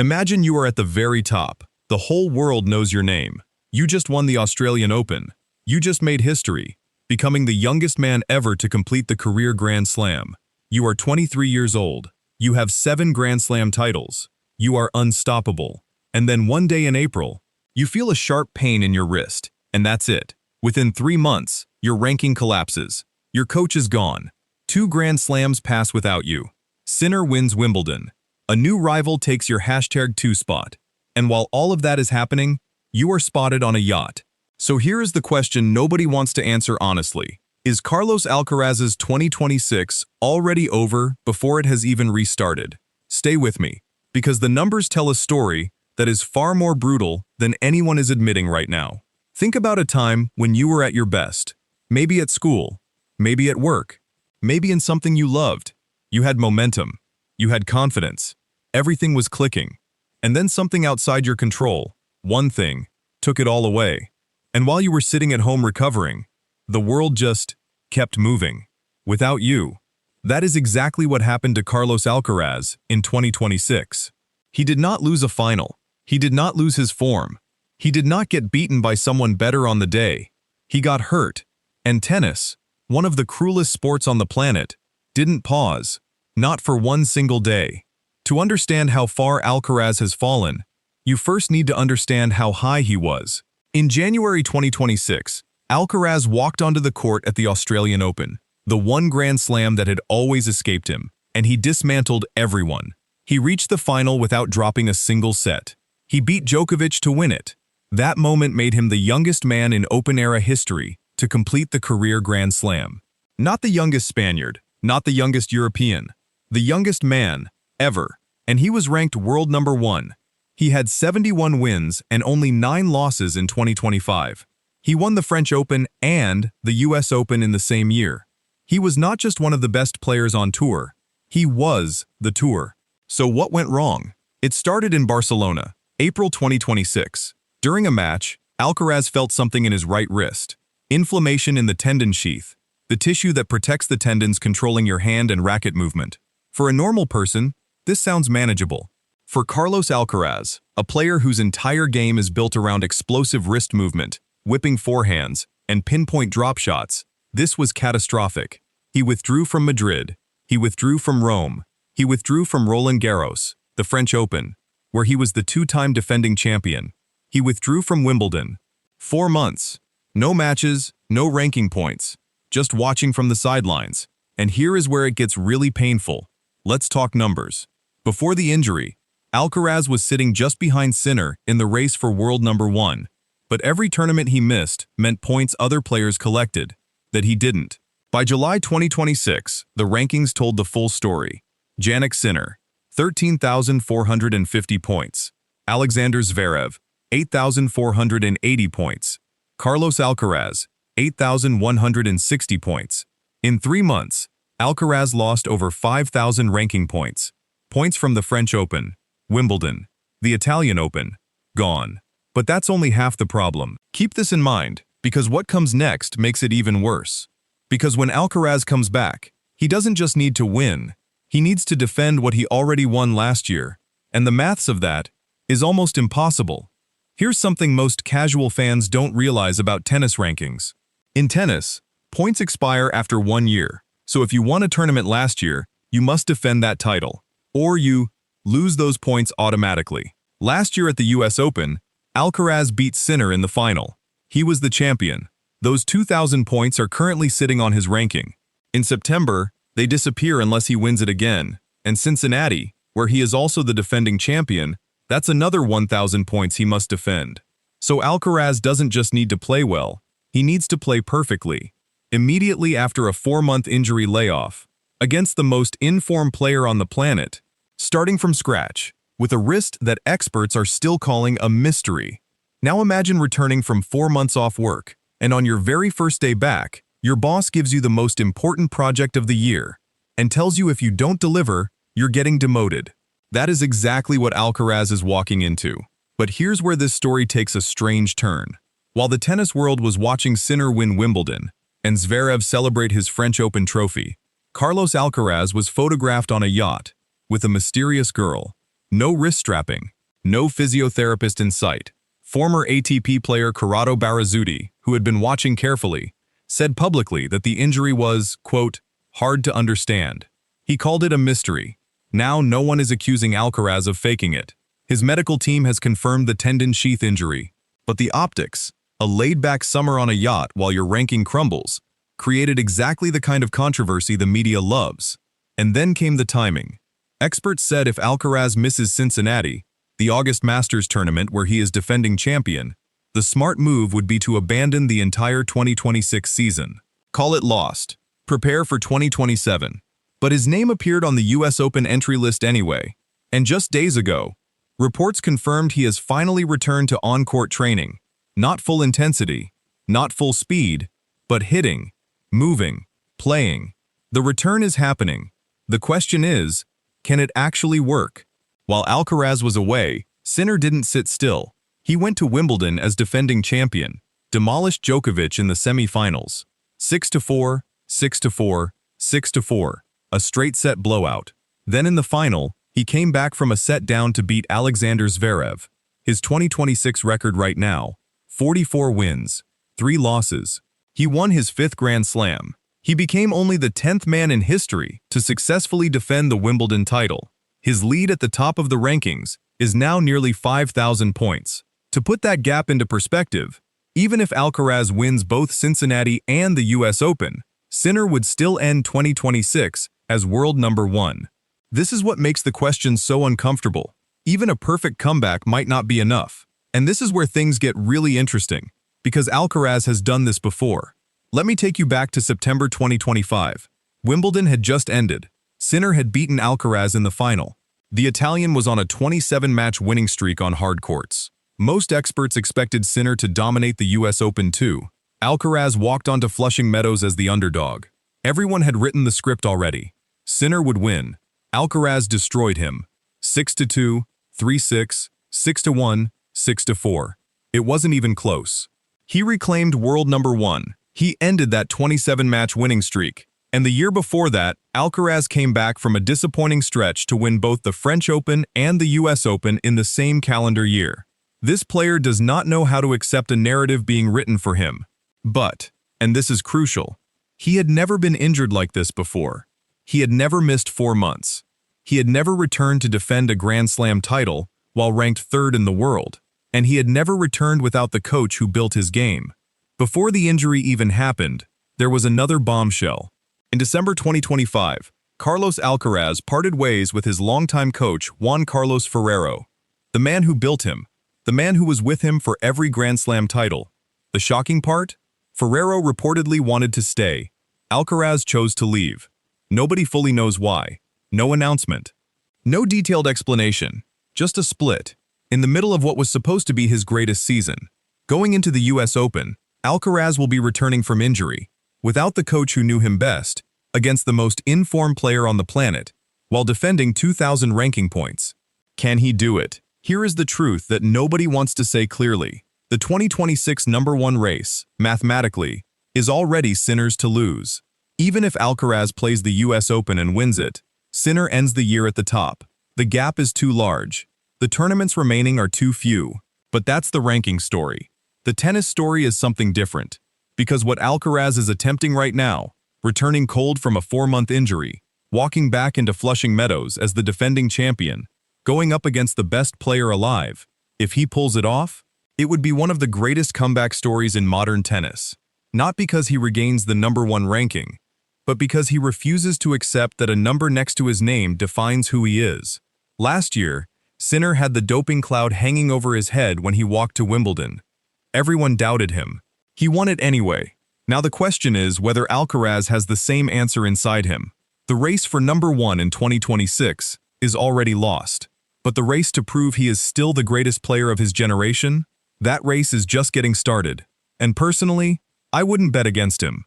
Imagine you are at the very top. The whole world knows your name. You just won the Australian Open. You just made history, becoming the youngest man ever to complete the career Grand Slam. You are 23 years old. You have 7 Grand Slam titles. You are unstoppable. And then one day in April, you feel a sharp pain in your wrist, and that's it. Within 3 months, your ranking collapses. Your coach is gone. 2 Grand Slams pass without you. Sinner wins Wimbledon. A new rival takes your #2 spot. And while all of that is happening, you are spotted on a yacht. So here is the question nobody wants to answer honestly. Is Carlos Alcaraz's 2026 already over before it has even restarted? Stay with me, because the numbers tell a story that is far more brutal than anyone is admitting right now. Think about a time when you were at your best. Maybe at school, maybe at work, maybe in something you loved. You had momentum, you had confidence, everything was clicking. And then something outside your control, one thing, took it all away. And while you were sitting at home recovering, the world just kept moving. Without you. That is exactly what happened to Carlos Alcaraz in 2026. He did not lose a final. He did not lose his form. He did not get beaten by someone better on the day. He got hurt. And tennis, one of the cruelest sports on the planet, didn't pause. Not for one single day. To understand how far Alcaraz has fallen, you first need to understand how high he was. In January 2026, Alcaraz walked onto the court at the Australian Open, the one Grand Slam that had always escaped him, and he dismantled everyone. He reached the final without dropping a single set. He beat Djokovic to win it. That moment made him the youngest man in Open-era history to complete the career Grand Slam. Not the youngest Spaniard, not the youngest European, the youngest man ever, and he was ranked world number 1. He had 71 wins and only 9 losses in 2025. He won the French Open and the US Open in the same year. He was not just one of the best players on tour, he was the tour. So what went wrong? It started in Barcelona, April 2026. During a match, Alcaraz felt something in his right wrist. Inflammation in the tendon sheath, the tissue that protects the tendons controlling your hand and racket movement. For a normal person, this sounds manageable. For Carlos Alcaraz, a player whose entire game is built around explosive wrist movement, whipping forehands, and pinpoint drop shots, this was catastrophic. He withdrew from Madrid. He withdrew from Rome. He withdrew from Roland Garros, the French Open, where he was the 2-time defending champion. He withdrew from Wimbledon. 4 months. No matches, no ranking points. Just watching from the sidelines. And here is where it gets really painful. Let's talk numbers. Before the injury, Alcaraz was sitting just behind Sinner in the race for world number 1. But every tournament he missed meant points other players collected that he didn't. By July 2026, the rankings told the full story. Jannik Sinner, 13,450 points. Alexander Zverev, 8,480 points. Carlos Alcaraz, 8,160 points. In 3 months, Alcaraz lost over 5,000 ranking points. Points from the French Open, Wimbledon, the Italian Open, gone. But that's only half the problem. Keep this in mind, because what comes next makes it even worse. Because when Alcaraz comes back, he doesn't just need to win, he needs to defend what he already won last year. And the maths of that is almost impossible. Here's something most casual fans don't realize about tennis rankings. In tennis, points expire after 1 year. So if you won a tournament last year, you must defend that title. Or you lose those points automatically. Last year at the US Open, Alcaraz beat Sinner in the final. He was the champion. Those 2,000 points are currently sitting on his ranking. In September, they disappear unless he wins it again. And Cincinnati, where he is also the defending champion, that's another 1,000 points he must defend. So Alcaraz doesn't just need to play well, he needs to play perfectly. Immediately after a 4-month injury layoff, against the most informed player on the planet, starting from scratch, with a wrist that experts are still calling a mystery. Now imagine returning from 4 months off work, and on your very first day back, your boss gives you the most important project of the year, and tells you if you don't deliver, you're getting demoted. That is exactly what Alcaraz is walking into. But here's where this story takes a strange turn. While the tennis world was watching Sinner win Wimbledon, and Zverev celebrate his French Open trophy, Carlos Alcaraz was photographed on a yacht with a mysterious girl. No wrist strapping. No physiotherapist in sight. Former ATP player Corrado Barrazzuti, who had been watching carefully, said publicly that the injury was, quote, hard to understand. He called it a mystery. Now no one is accusing Alcaraz of faking it. His medical team has confirmed the tendon sheath injury. But the optics, a laid-back summer on a yacht while your ranking crumbles, created exactly the kind of controversy the media loves. And then came the timing. Experts said if Alcaraz misses Cincinnati, the August Masters tournament where he is defending champion, the smart move would be to abandon the entire 2026 season. Call it lost. Prepare for 2027. But his name appeared on the US Open entry list anyway. And just days ago, reports confirmed he has finally returned to on-court training. Not full intensity, not full speed, but hitting, moving, playing. The return is happening. The question is, can it actually work? While Alcaraz was away, Sinner didn't sit still. He went to Wimbledon as defending champion, demolished Djokovic in the semi-finals. 6-4, 6-4, 6-4, a straight-set blowout. Then in the final, he came back from a set down to beat Alexander Zverev. His 2026 record right now, 44 wins, 3 losses. He won his 5th Grand Slam. He became only the 10th man in history to successfully defend the Wimbledon title. His lead at the top of the rankings is now nearly 5,000 points. To put that gap into perspective, even if Alcaraz wins both Cincinnati and the US Open, Sinner would still end 2026 as world number 1. This is what makes the question so uncomfortable. Even a perfect comeback might not be enough. And this is where things get really interesting, because Alcaraz has done this before. Let me take you back to September 2025. Wimbledon had just ended. Sinner had beaten Alcaraz in the final. The Italian was on a 27-match winning streak on hard courts. Most experts expected Sinner to dominate the US Open too. Alcaraz walked onto Flushing Meadows as the underdog. Everyone had written the script already. Sinner would win. Alcaraz destroyed him. 6-2, 3-6, 6-1, 6-4. It wasn't even close. He reclaimed world number 1. He ended that 27-match winning streak. And the year before that, Alcaraz came back from a disappointing stretch to win both the French Open and the US Open in the same calendar year. This player does not know how to accept a narrative being written for him. But, and this is crucial, he had never been injured like this before. He had never missed 4 months. He had never returned to defend a Grand Slam title while ranked 3rd in the world. And he had never returned without the coach who built his game. Before the injury even happened, there was another bombshell. In December 2025, Carlos Alcaraz parted ways with his longtime coach Juan Carlos Ferrero, the man who built him, the man who was with him for every Grand Slam title. The shocking part? Ferrero reportedly wanted to stay. Alcaraz chose to leave. Nobody fully knows why. No announcement. No detailed explanation. Just a split. In the middle of what was supposed to be his greatest season. Going into the US Open, Alcaraz will be returning from injury, without the coach who knew him best, against the most informed player on the planet, while defending 2,000 ranking points. Can he do it? Here is the truth that nobody wants to say clearly. The 2026 number 1 race, mathematically, is already Sinner's to lose. Even if Alcaraz plays the US Open and wins it, Sinner ends the year at the top. The gap is too large. The tournaments remaining are too few. But that's the ranking story. The tennis story is something different. Because what Alcaraz is attempting right now, returning cold from a 4-month injury, walking back into Flushing Meadows as the defending champion, going up against the best player alive, if he pulls it off, it would be one of the greatest comeback stories in modern tennis. Not because he regains the number 1 ranking, but because he refuses to accept that a number next to his name defines who he is. Last year, Sinner had the doping cloud hanging over his head when he walked to Wimbledon. Everyone doubted him. He won it anyway. Now the question is whether Alcaraz has the same answer inside him. The race for number 1 in 2026 is already lost. But the race to prove he is still the greatest player of his generation, that race is just getting started. And personally, I wouldn't bet against him.